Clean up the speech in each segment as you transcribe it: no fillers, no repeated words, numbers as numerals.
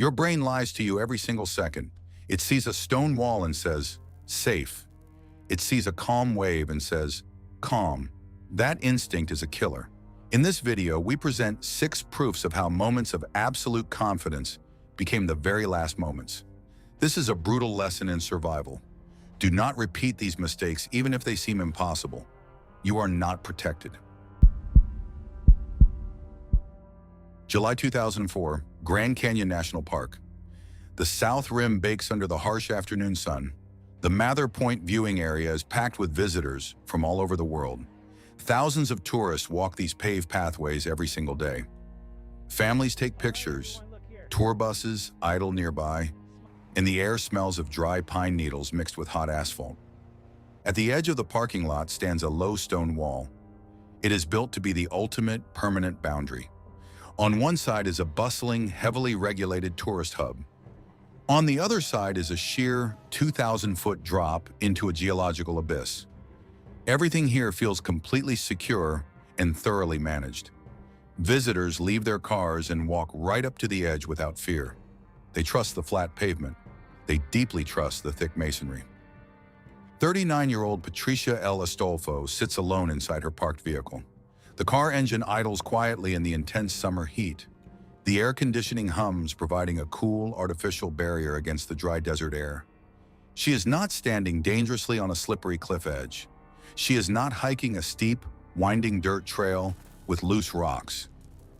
Your brain lies to you every single second. It sees a stone wall and says, safe. It sees a calm wave and says, calm. That instinct is a killer. In this video, we present 6 proofs of how moments of absolute confidence became the very last moments. This is a brutal lesson in survival. Do not repeat these mistakes even if they seem impossible. You are not protected. July 2004, Grand Canyon National Park. The South Rim bakes under the harsh afternoon sun. The Mather Point viewing area is packed with visitors from all over the world. Thousands of tourists walk these paved pathways every single day. Families take pictures, tour buses idle nearby, and the air smells of dry pine needles mixed with hot asphalt. At the edge of the parking lot stands a low stone wall. It is built to be the ultimate permanent boundary. On one side is a bustling, heavily regulated tourist hub. On the other side is a sheer 2,000-foot drop into a geological abyss. Everything here feels completely secure and thoroughly managed. Visitors leave their cars and walk right up to the edge without fear. They trust the flat pavement. They deeply trust the thick masonry. 39-year-old Patricia L. Astolfo sits alone inside her parked vehicle. The car engine idles quietly in the intense summer heat. The air conditioning hums, providing a cool, artificial barrier against the dry desert air. She is not standing dangerously on a slippery cliff edge. She is not hiking a steep, winding dirt trail with loose rocks.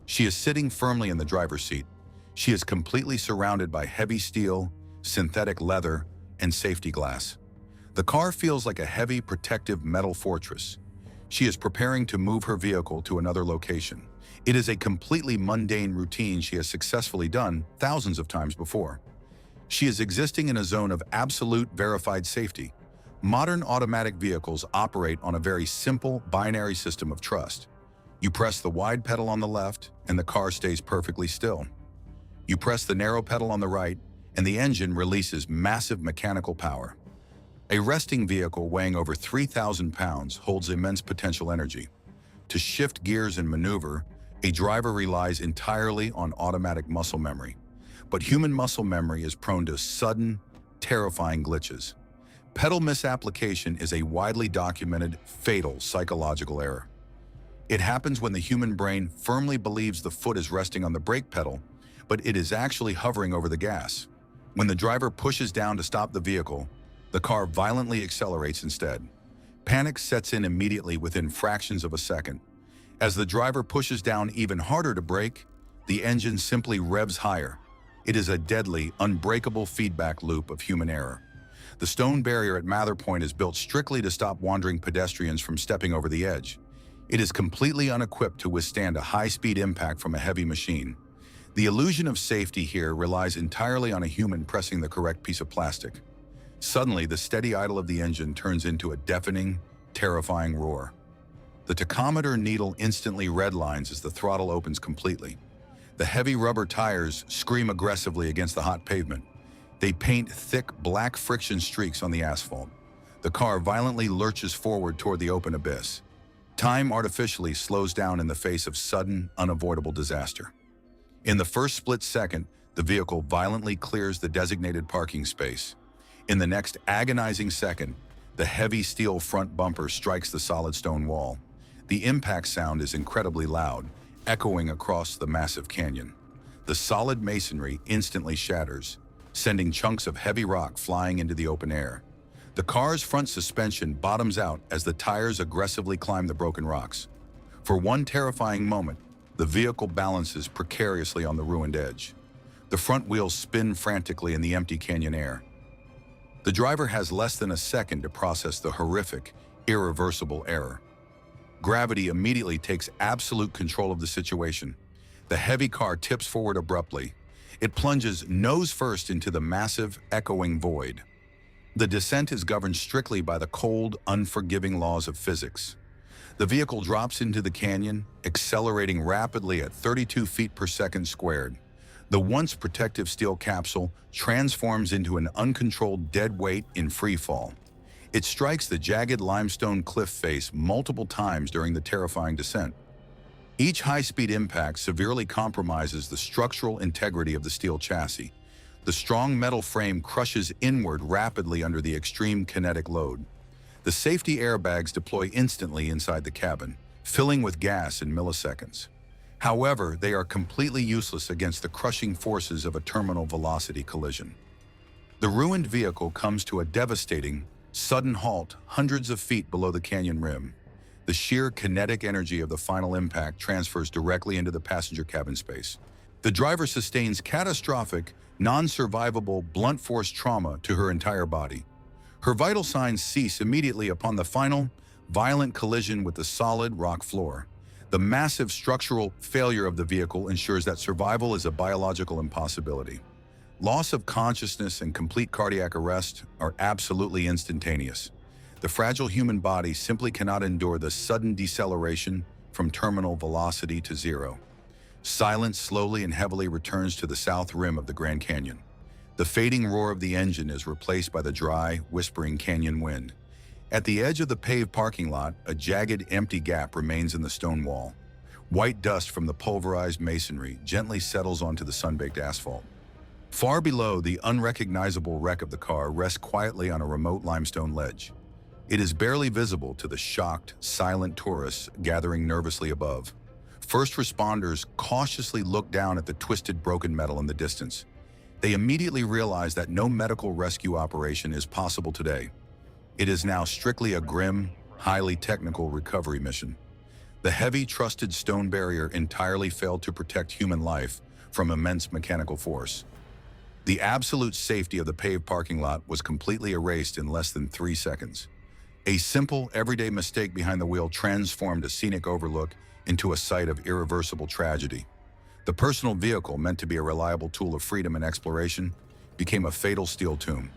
She is sitting firmly in the driver's seat. She is completely surrounded by heavy steel, synthetic leather, and safety glass. The car feels like a heavy, protective metal fortress. She is preparing to move her vehicle to another location. It is a completely mundane routine she has successfully done thousands of times before. She is existing in a zone of absolute verified safety. Modern automatic vehicles operate on a very simple binary system of trust. You press the wide pedal on the left, and the car stays perfectly still. You press the narrow pedal on the right, and the engine releases massive mechanical power. A resting vehicle weighing over 3,000 pounds holds immense potential energy. To shift gears and maneuver, a driver relies entirely on automatic muscle memory. But human muscle memory is prone to sudden, terrifying glitches. Pedal misapplication is a widely documented, fatal psychological error. It happens when the human brain firmly believes the foot is resting on the brake pedal, but it is actually hovering over the gas. When the driver pushes down to stop the vehicle, the car violently accelerates instead. Panic sets in immediately within fractions of a second. As the driver pushes down even harder to brake, the engine simply revs higher. It is a deadly, unbreakable feedback loop of human error. The stone barrier at Mather Point is built strictly to stop wandering pedestrians from stepping over the edge. It is completely unequipped to withstand a high-speed impact from a heavy machine. The illusion of safety here relies entirely on a human pressing the correct piece of plastic. Suddenly, the steady idle of the engine turns into a deafening, terrifying roar. The tachometer needle instantly redlines as the throttle opens completely. The heavy rubber tires scream aggressively against the hot pavement. They paint thick, black friction streaks on the asphalt. The car violently lurches forward toward the open abyss. Time artificially slows down in the face of sudden, unavoidable disaster. In the first split second, the vehicle violently clears the designated parking space. In the next agonizing second, the heavy steel front bumper strikes the solid stone wall. The impact sound is incredibly loud, echoing across the massive canyon. The solid masonry instantly shatters, sending chunks of heavy rock flying into the open air. The car's front suspension bottoms out as the tires aggressively climb the broken rocks. For one terrifying moment, the vehicle balances precariously on the ruined edge. The front wheels spin frantically in the empty canyon air. The driver has less than a second to process the horrific, irreversible error. Gravity immediately takes absolute control of the situation. The heavy car tips forward abruptly. It plunges nose first into the massive, echoing void. The descent is governed strictly by the cold, unforgiving laws of physics. The vehicle drops into the canyon, accelerating rapidly at 32 feet per second squared. The once protective steel capsule transforms into an uncontrolled dead weight in free fall. It strikes the jagged limestone cliff face multiple times during the terrifying descent. Each high-speed impact severely compromises the structural integrity of the steel chassis. The strong metal frame crushes inward rapidly under the extreme kinetic load. The safety airbags deploy instantly inside the cabin, filling with gas in milliseconds. However, they are completely useless against the crushing forces of a terminal velocity collision. The ruined vehicle comes to a devastating, sudden halt hundreds of feet below the canyon rim. The sheer kinetic energy of the final impact transfers directly into the passenger cabin space. The driver sustains catastrophic, non-survivable blunt force trauma to her entire body. Her vital signs cease immediately upon the final, violent collision with the solid rock floor. The massive structural failure of the vehicle ensures that survival is a biological impossibility. Loss of consciousness and complete cardiac arrest are absolutely instantaneous. The fragile human body simply cannot endure the sudden deceleration from terminal velocity to zero. Silence slowly and heavily returns to the south rim of the Grand Canyon. The fading roar of the engine is replaced by the dry, whispering canyon wind. At the edge of the paved parking lot, a jagged, empty gap remains in the stone wall. White dust from the pulverized masonry gently settles onto the sun-baked asphalt. Far below, the unrecognizable wreck of the car rests quietly on a remote limestone ledge. It is barely visible to the shocked, silent tourists gathering nervously above. First responders cautiously look down at the twisted, broken metal in the distance. They immediately realize that no medical rescue operation is possible today. It is now strictly a grim, highly technical recovery mission. The heavy, trusted stone barrier entirely failed to protect human life from immense mechanical force. The absolute safety of the paved parking lot was completely erased in less than 3 seconds. A simple, everyday mistake behind the wheel transformed a scenic overlook into a site of irreversible tragedy. The personal vehicle, meant to be a reliable tool of freedom and exploration, became a fatal steel tomb.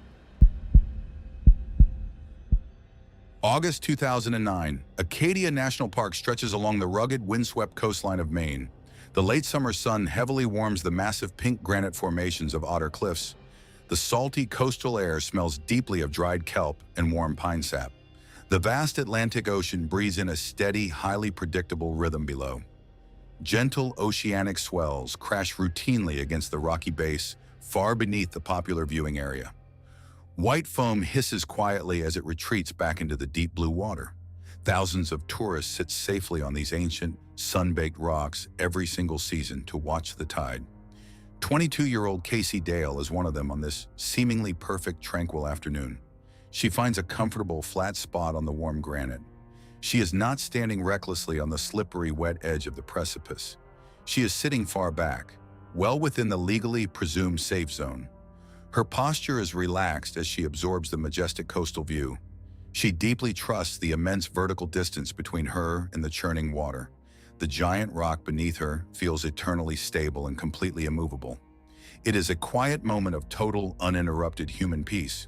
August 2009, Acadia National Park stretches along the rugged, windswept coastline of Maine. The late summer sun heavily warms the massive pink granite formations of Otter Cliffs. The salty coastal air smells deeply of dried kelp and warm pine sap. The vast Atlantic Ocean breathes in a steady, highly predictable rhythm below. Gentle oceanic swells crash routinely against the rocky base far beneath the popular viewing area. White foam hisses quietly as it retreats back into the deep blue water. Thousands of tourists sit safely on these ancient, sun-baked rocks every single season to watch the tide. 22-year-old Casey Dale is one of them on this seemingly perfect, tranquil afternoon. She finds a comfortable, flat spot on the warm granite. She is not standing recklessly on the slippery, wet edge of the precipice. She is sitting far back, well within the legally presumed safe zone. Her posture is relaxed as she absorbs the majestic coastal view. She deeply trusts the immense vertical distance between her and the churning water. The giant rock beneath her feels eternally stable and completely immovable. It is a quiet moment of total, uninterrupted human peace.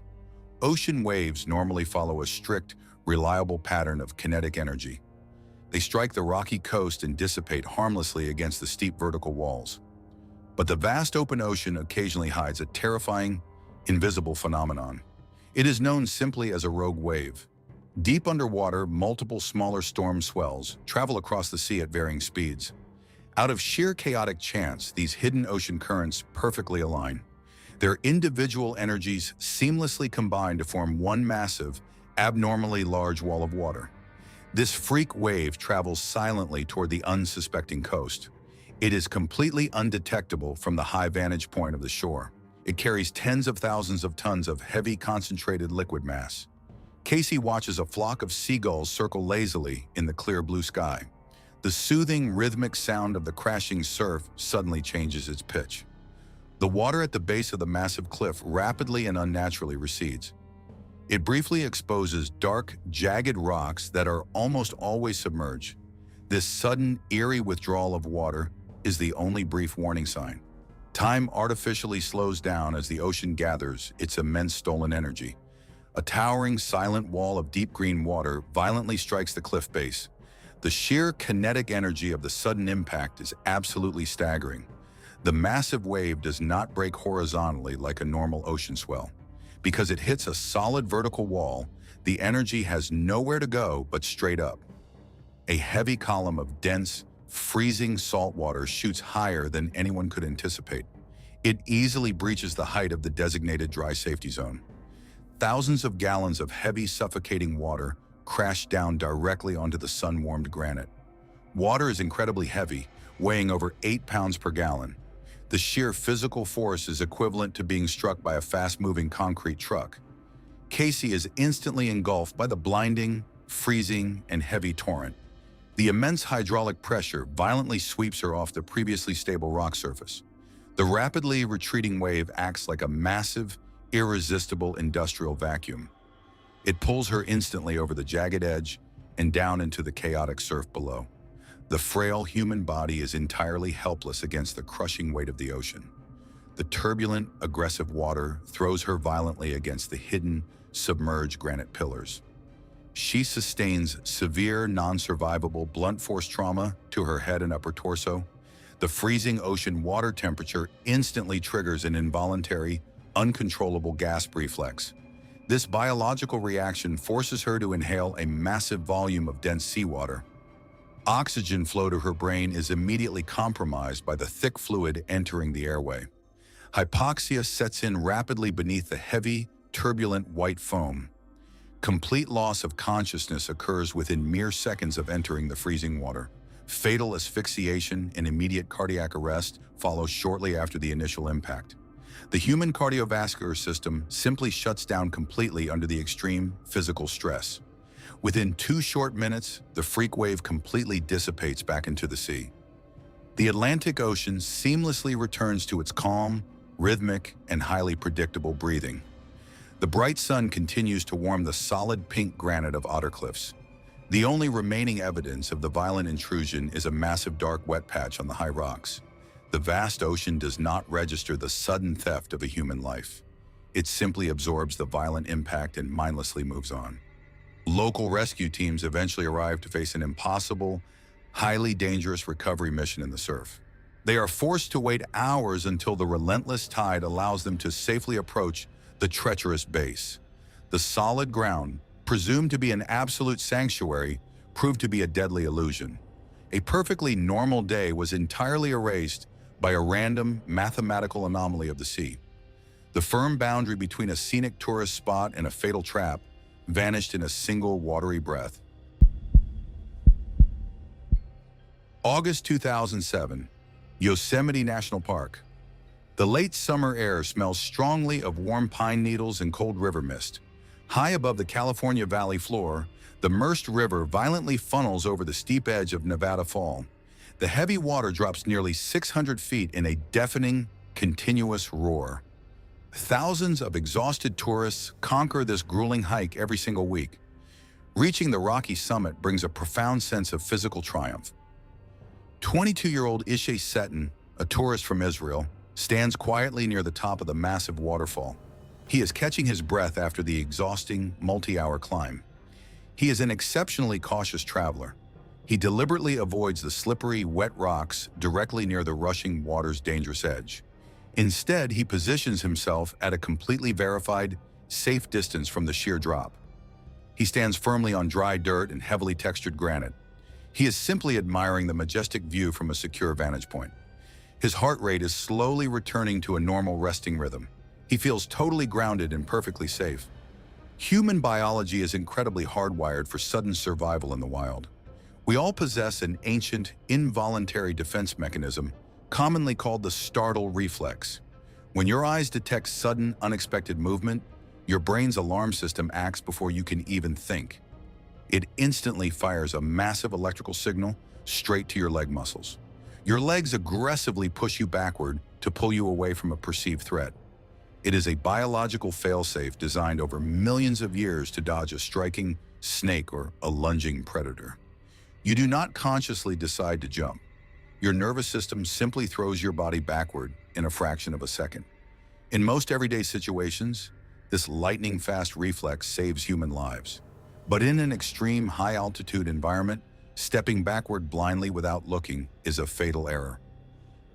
Ocean waves normally follow a strict, reliable pattern of kinetic energy. They strike the rocky coast and dissipate harmlessly against the steep vertical walls. But the vast open ocean occasionally hides a terrifying, invisible phenomenon. It is known simply as a rogue wave. Deep underwater, multiple smaller storm swells travel across the sea at varying speeds. Out of sheer chaotic chance, these hidden ocean currents perfectly align. Their individual energies seamlessly combine to form one massive, abnormally large wall of water. This freak wave travels silently toward the unsuspecting coast. It is completely undetectable from the high vantage point of the shore. It carries tens of thousands of tons of heavy, concentrated liquid mass. Casey watches a flock of seagulls circle lazily in the clear blue sky. The soothing, rhythmic sound of the crashing surf suddenly changes its pitch. The water at the base of the massive cliff rapidly and unnaturally recedes. It briefly exposes dark, jagged rocks that are almost always submerged. This sudden, eerie withdrawal of water is the only brief warning sign. Time artificially slows down as the ocean gathers its immense stolen energy. A towering, silent wall of deep green water violently strikes the cliff base. The sheer kinetic energy of the sudden impact is absolutely staggering. The massive wave does not break horizontally like a normal ocean swell. Because it hits a solid vertical wall, the energy has nowhere to go but straight up. A heavy column of dense, freezing salt water shoots higher than anyone could anticipate. It easily breaches the height of the designated dry safety zone. Thousands of gallons of heavy, suffocating water crash down directly onto the sun-warmed granite. Water is incredibly heavy, weighing over 8 pounds per gallon. The sheer physical force is equivalent to being struck by a fast-moving concrete truck. Casey is instantly engulfed by the blinding, freezing, and heavy torrent. The immense hydraulic pressure violently sweeps her off the previously stable rock surface. The rapidly retreating wave acts like a massive, irresistible industrial vacuum. It pulls her instantly over the jagged edge and down into the chaotic surf below. The frail human body is entirely helpless against the crushing weight of the ocean. The turbulent, aggressive water throws her violently against the hidden, submerged granite pillars. She sustains severe, non-survivable blunt force trauma to her head and upper torso. The freezing ocean water temperature instantly triggers an involuntary, uncontrollable gasp reflex. This biological reaction forces her to inhale a massive volume of dense seawater. Oxygen flow to her brain is immediately compromised by the thick fluid entering the airway. Hypoxia sets in rapidly beneath the heavy, turbulent white foam. Complete loss of consciousness occurs within mere seconds of entering the freezing water. Fatal asphyxiation and immediate cardiac arrest follow shortly after the initial impact. The human cardiovascular system simply shuts down completely under the extreme physical stress. Within 2 short minutes, the freak wave completely dissipates back into the sea. The Atlantic Ocean seamlessly returns to its calm, rhythmic, and highly predictable breathing. The bright sun continues to warm the solid pink granite of Otter Cliffs. The only remaining evidence of the violent intrusion is a massive dark wet patch on the high rocks. The vast ocean does not register the sudden theft of a human life. It simply absorbs the violent impact and mindlessly moves on. Local rescue teams eventually arrive to face an impossible, highly dangerous recovery mission in the surf. They are forced to wait hours until the relentless tide allows them to safely approach the treacherous base. The solid ground, presumed to be an absolute sanctuary, proved to be a deadly illusion. A perfectly normal day was entirely erased by a random mathematical anomaly of the sea. The firm boundary between a scenic tourist spot and a fatal trap vanished in a single watery breath. August 2007, Yosemite National Park. The late summer air smells strongly of warm pine needles and cold river mist. High above the California Valley floor, the Merced River violently funnels over the steep edge of Nevada Fall. The heavy water drops nearly 600 feet in a deafening, continuous roar. Thousands of exhausted tourists conquer this grueling hike every single week. Reaching the rocky summit brings a profound sense of physical triumph. 22-year-old Ishay Seton, a tourist from Israel, stands quietly near the top of the massive waterfall. He is catching his breath after the exhausting, multi-hour climb. He is an exceptionally cautious traveler. He deliberately avoids the slippery, wet rocks directly near the rushing water's dangerous edge. Instead, he positions himself at a completely verified, safe distance from the sheer drop. He stands firmly on dry dirt and heavily textured granite. He is simply admiring the majestic view from a secure vantage point. His heart rate is slowly returning to a normal resting rhythm. He feels totally grounded and perfectly safe. Human biology is incredibly hardwired for sudden survival in the wild. We all possess an ancient, involuntary defense mechanism, commonly called the startle reflex. When your eyes detect sudden, unexpected movement, your brain's alarm system acts before you can even think. It instantly fires a massive electrical signal straight to your leg muscles. Your legs aggressively push you backward to pull you away from a perceived threat. It is a biological failsafe designed over millions of years to dodge a striking snake or a lunging predator. You do not consciously decide to jump. Your nervous system simply throws your body backward in a fraction of a second. In most everyday situations, this lightning-fast reflex saves human lives. But in an extreme high-altitude environment, stepping backward blindly without looking is a fatal error.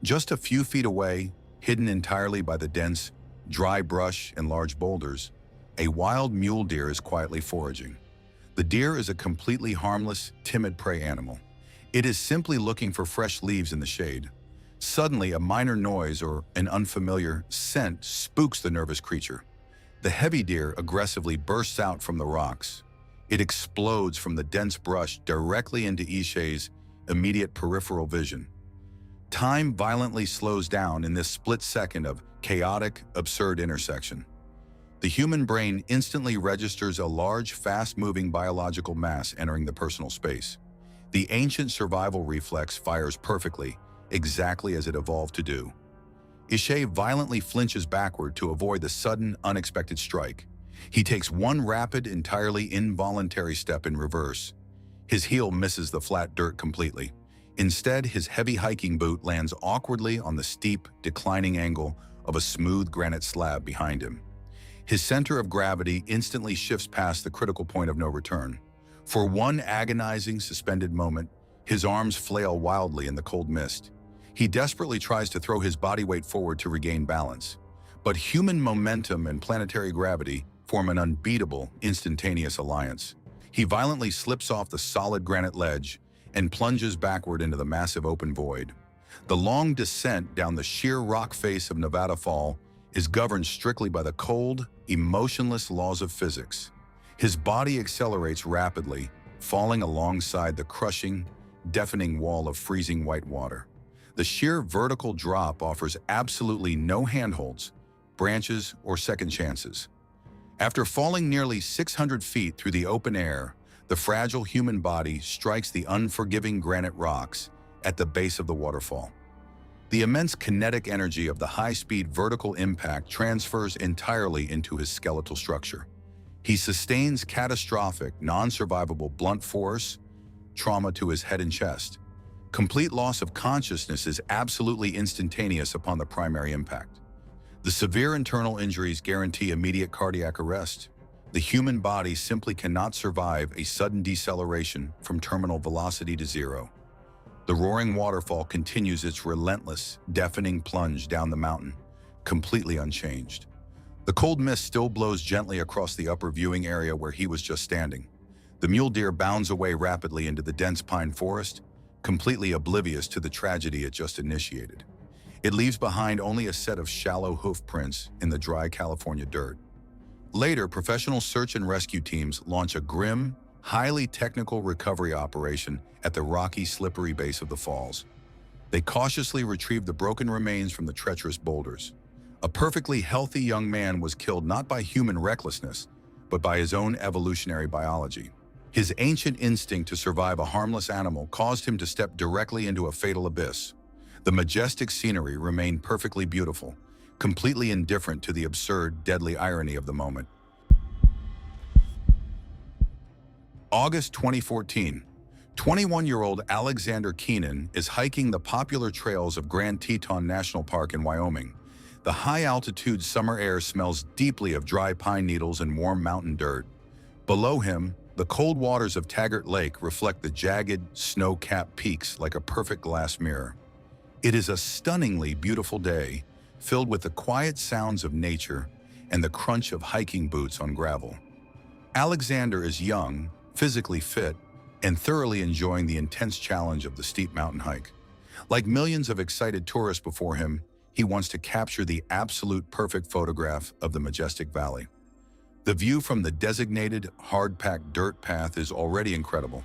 Just a few feet away, hidden entirely by the dense, dry brush and large boulders, a wild mule deer is quietly foraging. The deer is a completely harmless, timid prey animal. It is simply looking for fresh leaves in the shade. Suddenly, a minor noise or an unfamiliar scent spooks the nervous creature. The heavy deer aggressively bursts out from the rocks. It explodes from the dense brush directly into Ishe's immediate peripheral vision. Time violently slows down in this split second of chaotic, absurd intersection. The human brain instantly registers a large, fast-moving biological mass entering the personal space. The ancient survival reflex fires perfectly, exactly as it evolved to do. Ishe violently flinches backward to avoid the sudden, unexpected strike. He takes one rapid, entirely involuntary step in reverse. His heel misses the flat dirt completely. Instead, his heavy hiking boot lands awkwardly on the steep, declining angle of a smooth granite slab behind him. His center of gravity instantly shifts past the critical point of no return. For one agonizing, suspended moment, his arms flail wildly in the cold mist. He desperately tries to throw his body weight forward to regain balance. But human momentum and planetary gravity form an unbeatable, instantaneous alliance. He violently slips off the solid granite ledge and plunges backward into the massive open void. The long descent down the sheer rock face of Nevada Fall is governed strictly by the cold, emotionless laws of physics. His body accelerates rapidly, falling alongside the crushing, deafening wall of freezing white water. The sheer vertical drop offers absolutely no handholds, branches, or second chances. After falling nearly 600 feet through the open air, the fragile human body strikes the unforgiving granite rocks at the base of the waterfall. The immense kinetic energy of the high-speed vertical impact transfers entirely into his skeletal structure. He sustains catastrophic, non-survivable blunt force trauma to his head and chest. Complete loss of consciousness is absolutely instantaneous upon the primary impact. The severe internal injuries guarantee immediate cardiac arrest. The human body simply cannot survive a sudden deceleration from terminal velocity to zero. The roaring waterfall continues its relentless, deafening plunge down the mountain, completely unchanged. The cold mist still blows gently across the upper viewing area where he was just standing. The mule deer bounds away rapidly into the dense pine forest, completely oblivious to the tragedy it just initiated. It leaves behind only a set of shallow hoof prints in the dry California dirt. Later, professional search and rescue teams launch a grim, highly technical recovery operation at the rocky, slippery base of the falls. They cautiously retrieve the broken remains from the treacherous boulders. A perfectly healthy young man was killed not by human recklessness, but by his own evolutionary biology. His ancient instinct to survive a harmless animal caused him to step directly into a fatal abyss. The majestic scenery remained perfectly beautiful, completely indifferent to the absurd, deadly irony of the moment. August 2014. 21-year-old Alexander Keenan is hiking the popular trails of Grand Teton National Park in Wyoming. The high-altitude summer air smells deeply of dry pine needles and warm mountain dirt. Below him, the cold waters of Taggart Lake reflect the jagged, snow-capped peaks like a perfect glass mirror. It is a stunningly beautiful day, filled with the quiet sounds of nature and the crunch of hiking boots on gravel. Alexander is young, physically fit, and thoroughly enjoying the intense challenge of the steep mountain hike. Like millions of excited tourists before him, he wants to capture the absolute perfect photograph of the majestic valley. The view from the designated, hard-packed dirt path is already incredible.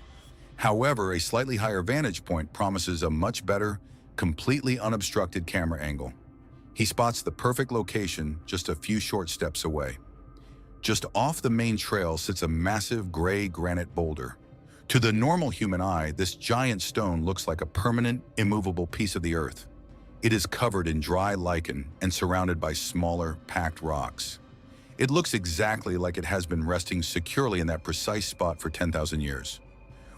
However, a slightly higher vantage point promises a much better, completely unobstructed camera angle. He spots the perfect location just a few short steps away. Just off the main trail sits a massive gray granite boulder. To the normal human eye, this giant stone looks like a permanent, immovable piece of the earth. It is covered in dry lichen and surrounded by smaller, packed rocks. It looks exactly like it has been resting securely in that precise spot for 10,000 years.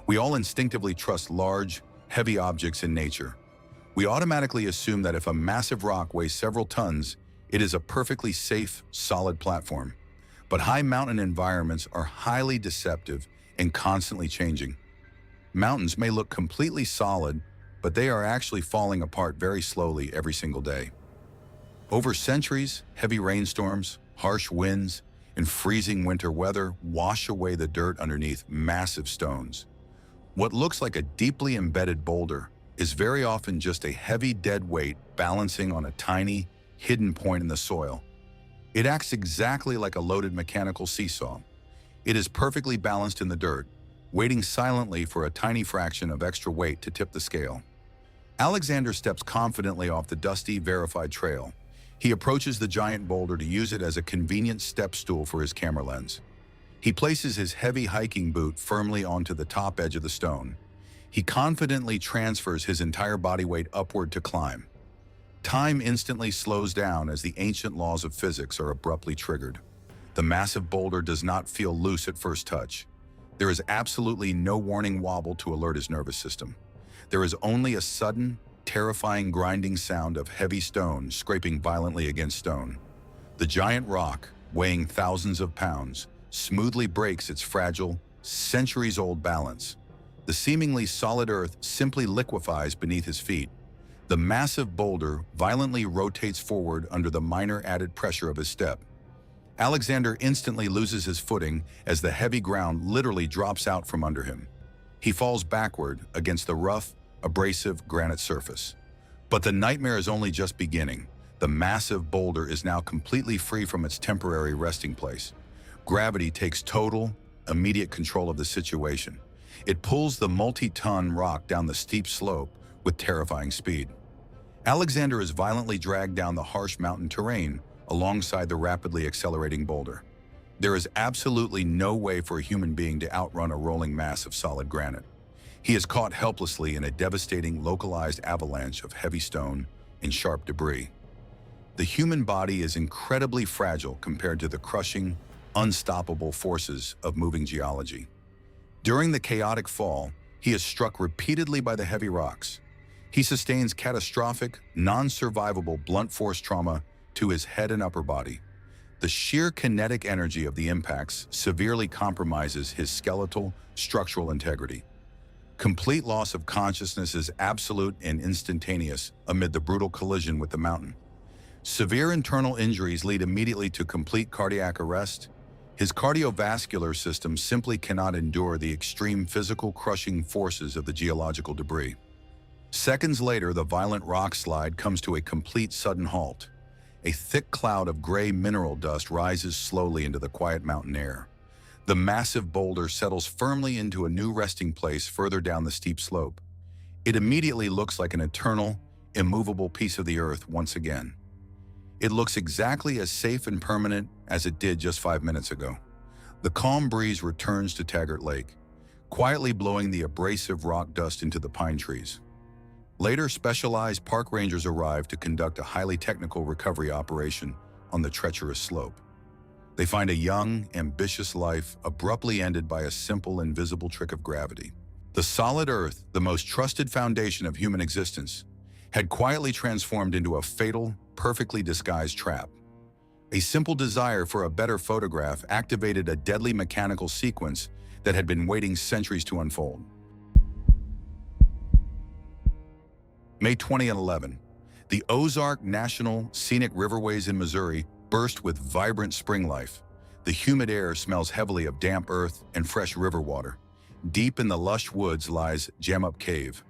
We all instinctively trust large, heavy objects in nature. We automatically assume that if a massive rock weighs several tons, it is a perfectly safe, solid platform. But high mountain environments are highly deceptive and constantly changing. Mountains may look completely solid, but they are actually falling apart very slowly every single day. Over centuries, heavy rainstorms, harsh winds, and freezing winter weather wash away the dirt underneath massive stones. What looks like a deeply embedded boulder is very often just a heavy dead weight balancing on a tiny, hidden point in the soil. It acts exactly like a loaded mechanical seesaw. It is perfectly balanced in the dirt, waiting silently for a tiny fraction of extra weight to tip the scale. Alexander steps confidently off the dusty, verified trail. He approaches the giant boulder to use it as a convenient step stool for his camera lens. He places his heavy hiking boot firmly onto the top edge of the stone. He confidently transfers his entire body weight upward to climb. Time instantly slows down as the ancient laws of physics are abruptly triggered. The massive boulder does not feel loose at first touch. There is absolutely no warning wobble to alert his nervous system. There is only a sudden, terrifying grinding sound of heavy stone scraping violently against stone. The giant rock, weighing thousands of pounds, smoothly breaks its fragile, centuries-old balance. The seemingly solid earth simply liquefies beneath his feet. The massive boulder violently rotates forward under the minor added pressure of his step. Alexander instantly loses his footing as the heavy ground literally drops out from under him. He falls backward against the rough, abrasive granite surface. But the nightmare is only just beginning. The massive boulder is now completely free from its temporary resting place. Gravity takes total, immediate control of the situation. It pulls the multi-ton rock down the steep slope with terrifying speed. Alexander is violently dragged down the harsh mountain terrain alongside the rapidly accelerating boulder. There is absolutely no way for a human being to outrun a rolling mass of solid granite. He is caught helplessly in a devastating localized avalanche of heavy stone and sharp debris. The human body is incredibly fragile compared to the crushing, unstoppable forces of moving geology. During the chaotic fall, he is struck repeatedly by the heavy rocks. He sustains catastrophic, non-survivable blunt force trauma to his head and upper body. The sheer kinetic energy of the impacts severely compromises his skeletal, structural integrity. Complete loss of consciousness is absolute and instantaneous amid the brutal collision with the mountain. Severe internal injuries lead immediately to complete cardiac arrest. His cardiovascular system simply cannot endure the extreme physical crushing forces of the geological debris. Seconds later, the violent rock slide comes to a complete sudden halt. A thick cloud of gray mineral dust rises slowly into the quiet mountain air. The massive boulder settles firmly into a new resting place further down the steep slope. It immediately looks like an eternal, immovable piece of the earth once again. It looks exactly as safe and permanent as it did just 5 minutes ago. The calm breeze returns to Taggart Lake, quietly blowing the abrasive rock dust into the pine trees. Later, specialized park rangers arrive to conduct a highly technical recovery operation on the treacherous slope. They find a young, ambitious life abruptly ended by a simple, invisible trick of gravity. The solid earth, the most trusted foundation of human existence, had quietly transformed into a fatal, perfectly disguised trap. A simple desire for a better photograph activated a deadly mechanical sequence that had been waiting centuries to unfold. May 2011. The Ozark National Scenic Riverways in Missouri burst with vibrant spring life. The humid air smells heavily of damp earth and fresh river water. Deep in the lush woods lies Jam Up Cave.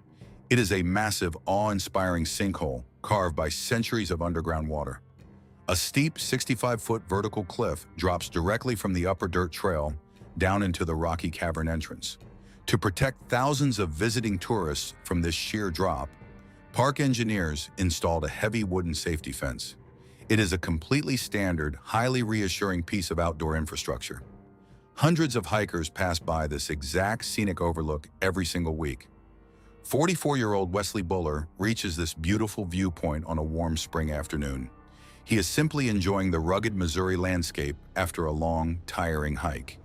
It is a massive, awe-inspiring sinkhole carved by centuries of underground water. A steep 65-foot vertical cliff drops directly from the upper dirt trail down into the rocky cavern entrance. To protect thousands of visiting tourists from this sheer drop, park engineers installed a heavy wooden safety fence. It is a completely standard, highly reassuring piece of outdoor infrastructure. Hundreds of hikers pass by this exact scenic overlook every single week. 44-year-old Wesley Buller reaches this beautiful viewpoint on a warm spring afternoon. He is simply enjoying the rugged Missouri landscape after a long, tiring hike.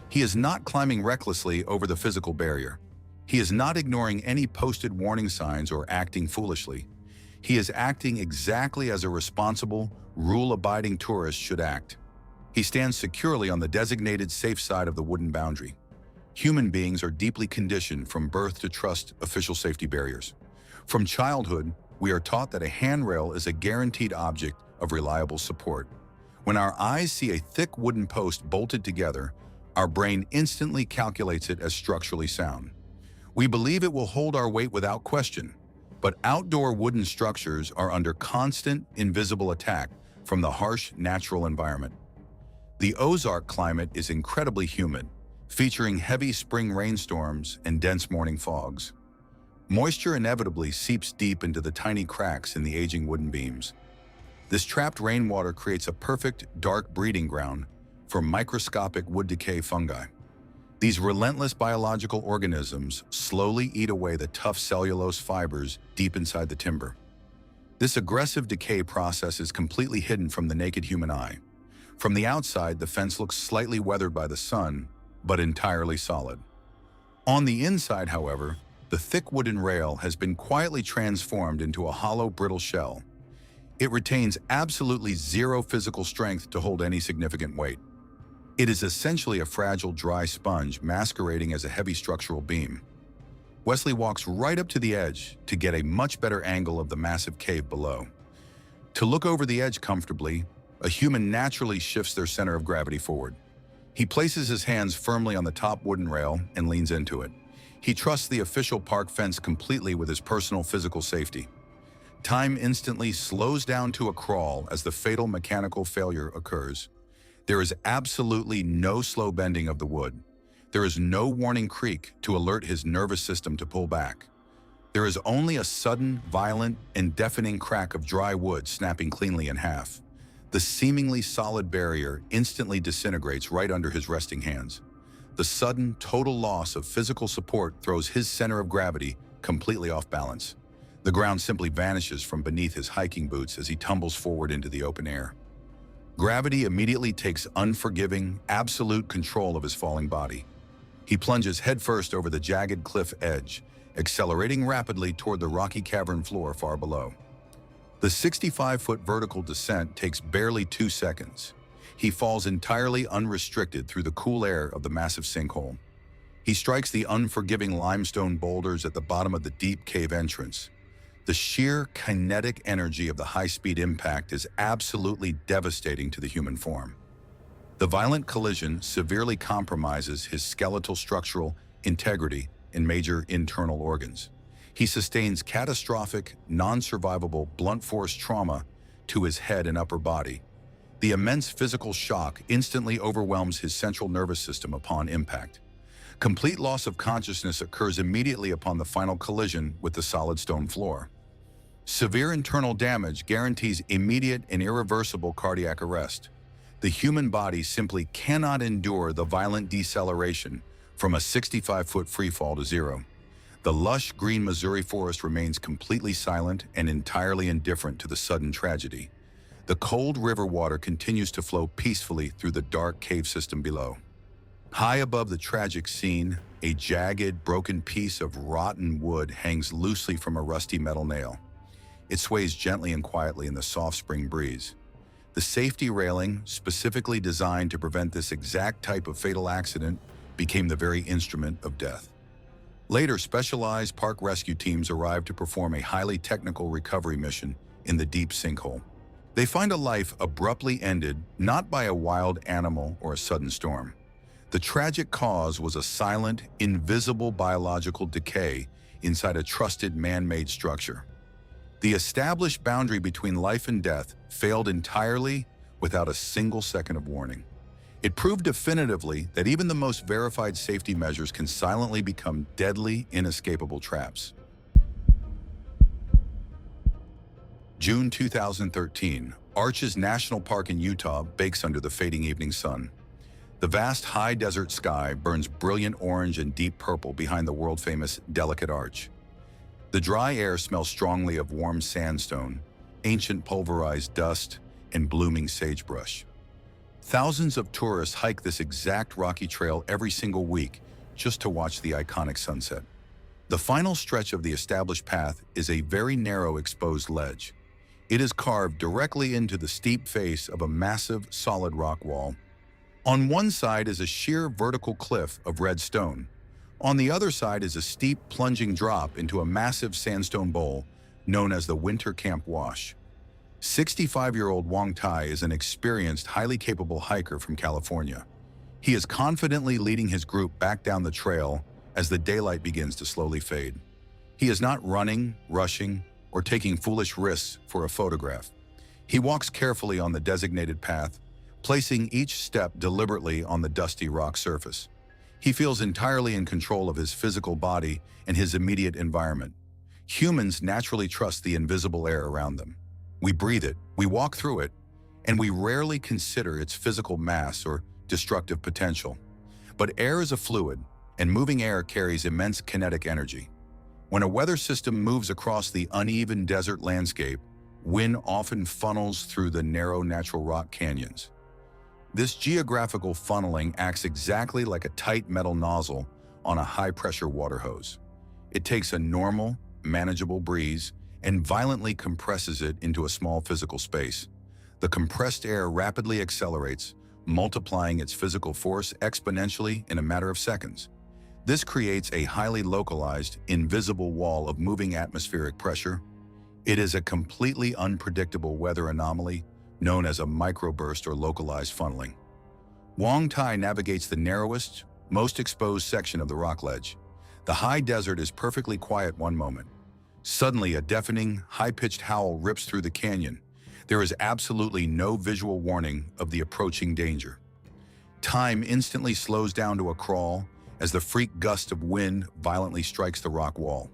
He is not climbing recklessly over the physical barrier. He is not ignoring any posted warning signs or acting foolishly. He is acting exactly as a responsible, rule-abiding tourist should act. He stands securely on the designated safe side of the wooden boundary. Human beings are deeply conditioned from birth to trust official safety barriers. From childhood, we are taught that a handrail is a guaranteed object of reliable support. When our eyes see a thick wooden post bolted together, our brain instantly calculates it as structurally sound. We believe it will hold our weight without question, but outdoor wooden structures are under constant, invisible attack from the harsh natural environment. The Ozark climate is incredibly humid, featuring heavy spring rainstorms and dense morning fogs. Moisture inevitably seeps deep into the tiny cracks in the aging wooden beams. This trapped rainwater creates a perfect, dark breeding ground for microscopic wood decay fungi. These relentless biological organisms slowly eat away the tough cellulose fibers deep inside the timber. This aggressive decay process is completely hidden from the naked human eye. From the outside, the fence looks slightly weathered by the sun, but entirely solid. On the inside, however, the thick wooden rail has been quietly transformed into a hollow, brittle shell. It retains absolutely zero physical strength to hold any significant weight. It is essentially a fragile, dry sponge masquerading as a heavy structural beam. Wesley walks right up to the edge to get a much better angle of the massive cave below. To look over the edge comfortably, a human naturally shifts their center of gravity forward. He places his hands firmly on the top wooden rail and leans into it. He trusts the official park fence completely with his personal physical safety. Time instantly slows down to a crawl as the fatal mechanical failure occurs. There is absolutely no slow bending of the wood. There is no warning creak to alert his nervous system to pull back. There is only a sudden, violent, and deafening crack of dry wood snapping cleanly in half. The seemingly solid barrier instantly disintegrates right under his resting hands. The sudden, total loss of physical support throws his center of gravity completely off balance. The ground simply vanishes from beneath his hiking boots as he tumbles forward into the open air. Gravity immediately takes unforgiving, absolute control of his falling body. He plunges headfirst over the jagged cliff edge, accelerating rapidly toward the rocky cavern floor far below. The 65-foot vertical descent takes barely 2 seconds. He falls entirely unrestricted through the cool air of the massive sinkhole. He strikes the unforgiving limestone boulders at the bottom of the deep cave entrance. The sheer kinetic energy of the high-speed impact is absolutely devastating to the human form. The violent collision severely compromises his skeletal structural integrity and major internal organs. He sustains catastrophic, non-survivable blunt force trauma to his head and upper body. The immense physical shock instantly overwhelms his central nervous system upon impact. Complete loss of consciousness occurs immediately upon the final collision with the solid stone floor. Severe internal damage guarantees immediate and irreversible cardiac arrest. The human body simply cannot endure the violent deceleration from a 65-foot freefall to zero. The lush green Missouri forest remains completely silent and entirely indifferent to the sudden tragedy. The cold river water continues to flow peacefully through the dark cave system below. High above the tragic scene, a jagged, broken piece of rotten wood hangs loosely from a rusty metal nail. It sways gently and quietly in the soft spring breeze. The safety railing, specifically designed to prevent this exact type of fatal accident, became the very instrument of death. Later, specialized park rescue teams arrived to perform a highly technical recovery mission in the deep sinkhole. They find a life abruptly ended not by a wild animal or a sudden storm. The tragic cause was a silent, invisible biological decay inside a trusted man-made structure. The established boundary between life and death failed entirely without a single second of warning. It proved definitively that even the most verified safety measures can silently become deadly, inescapable traps. June 2013, Arches National Park in Utah bakes under the fading evening sun. The vast high desert sky burns brilliant orange and deep purple behind the world-famous delicate arch. The dry air smells strongly of warm sandstone, ancient pulverized dust, and blooming sagebrush. Thousands of tourists hike this exact rocky trail every single week just to watch the iconic sunset. The final stretch of the established path is a very narrow exposed ledge. It is carved directly into the steep face of a massive, solid rock wall. On one side is a sheer vertical cliff of red stone. On the other side is a steep, plunging drop into a massive sandstone bowl known as the Winter Camp Wash. 65-year-old Wang Tai is an experienced, highly capable hiker from California. He is confidently leading his group back down the trail as the daylight begins to slowly fade. He is not running, rushing, or taking foolish risks for a photograph. He walks carefully on the designated path, placing each step deliberately on the dusty rock surface. He feels entirely in control of his physical body and his immediate environment. Humans naturally trust the invisible air around them. We breathe it, we walk through it, and we rarely consider its physical mass or destructive potential. But air is a fluid, and moving air carries immense kinetic energy. When a weather system moves across the uneven desert landscape, wind often funnels through the narrow natural rock canyons. This geographical funneling acts exactly like a tight metal nozzle on a high-pressure water hose. It takes a normal, manageable breeze and violently compresses it into a small physical space. The compressed air rapidly accelerates, multiplying its physical force exponentially in a matter of seconds. This creates a highly localized, invisible wall of moving atmospheric pressure. It is a completely unpredictable weather anomaly known as a microburst or localized funneling. Wang Tai navigates the narrowest, most exposed section of the rock ledge. The high desert is perfectly quiet one moment. Suddenly, a deafening, high-pitched howl rips through the canyon. There is absolutely no visual warning of the approaching danger. Time instantly slows down to a crawl as the freak gust of wind violently strikes the rock wall.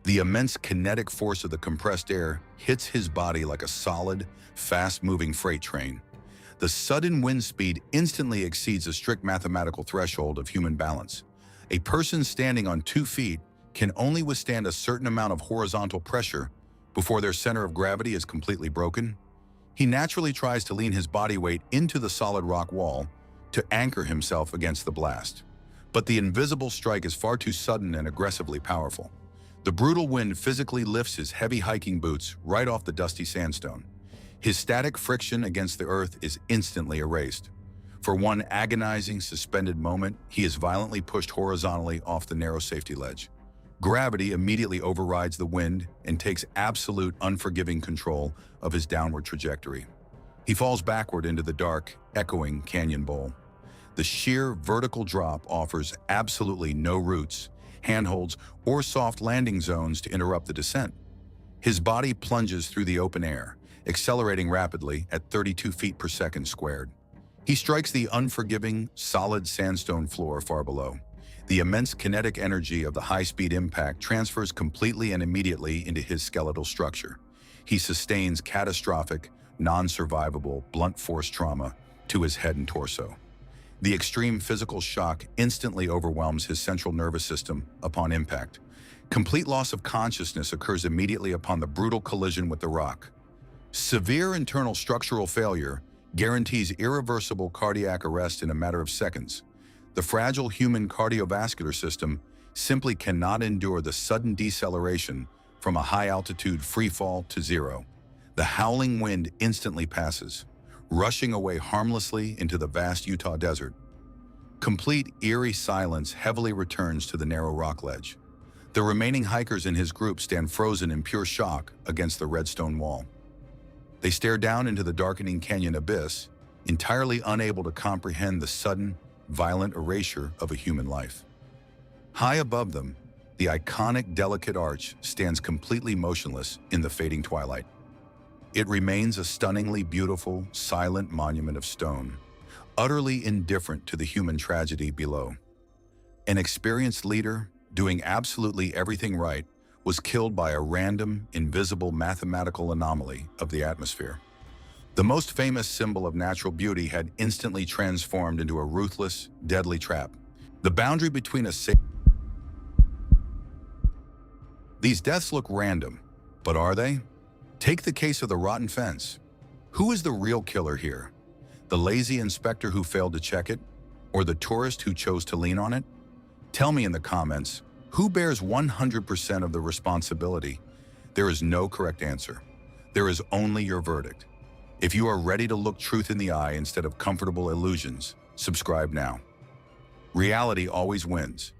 The immense kinetic force of the compressed air hits his body like a solid, fast-moving freight train. The sudden wind speed instantly exceeds a strict mathematical threshold of human balance. A person standing on 2 feet can only withstand a certain amount of horizontal pressure before their center of gravity is completely broken. He naturally tries to lean his body weight into the solid rock wall to anchor himself against the blast. But the invisible strike is far too sudden and aggressively powerful. The brutal wind physically lifts his heavy hiking boots right off the dusty sandstone. His static friction against the earth is instantly erased. For one agonizing, suspended moment, he is violently pushed horizontally off the narrow safety ledge. Gravity immediately overrides the wind and takes absolute, unforgiving control of his downward trajectory. He falls backward into the dark, echoing canyon bowl. The sheer vertical drop offers absolutely no roots, handholds, or soft landing zones to interrupt the descent. His body plunges through the open air, accelerating rapidly at 32 feet per second squared. He strikes the unforgiving, solid sandstone floor far below. The immense kinetic energy of the high-speed impact transfers completely and immediately into his skeletal structure. He sustains catastrophic, non-survivable, blunt force trauma to his head and torso. The extreme physical shock instantly overwhelms his central nervous system upon impact. Complete loss of consciousness occurs immediately upon the brutal collision with the rock. Severe internal structural failure guarantees irreversible cardiac arrest in a matter of seconds. The fragile human cardiovascular system simply cannot endure the sudden deceleration from a high-altitude freefall to zero. The howling wind instantly passes, rushing away harmlessly into the vast Utah desert. Complete eerie silence heavily returns to the narrow rock ledge. The remaining hikers in his group stand frozen in pure shock against the red stone wall. They stare down into the darkening canyon abyss, entirely unable to comprehend the sudden, violent erasure of a human life. High above them, the iconic delicate arch stands completely motionless in the fading twilight. It remains a stunningly beautiful, silent monument of stone, utterly indifferent to the human tragedy below. An experienced leader, doing absolutely everything right, was killed by a random, invisible mathematical anomaly of the atmosphere. The most famous symbol of natural beauty had instantly transformed into a ruthless, deadly trap. The boundary between These deaths look random, but are they? Take the case of the rotten fence. Who is the real killer here? The lazy inspector who failed to check it? Or the tourist who chose to lean on it? Tell me in the comments, who bears 100% of the responsibility? There is no correct answer. There is only your verdict. If you are ready to look truth in the eye instead of comfortable illusions, subscribe now. Reality always wins.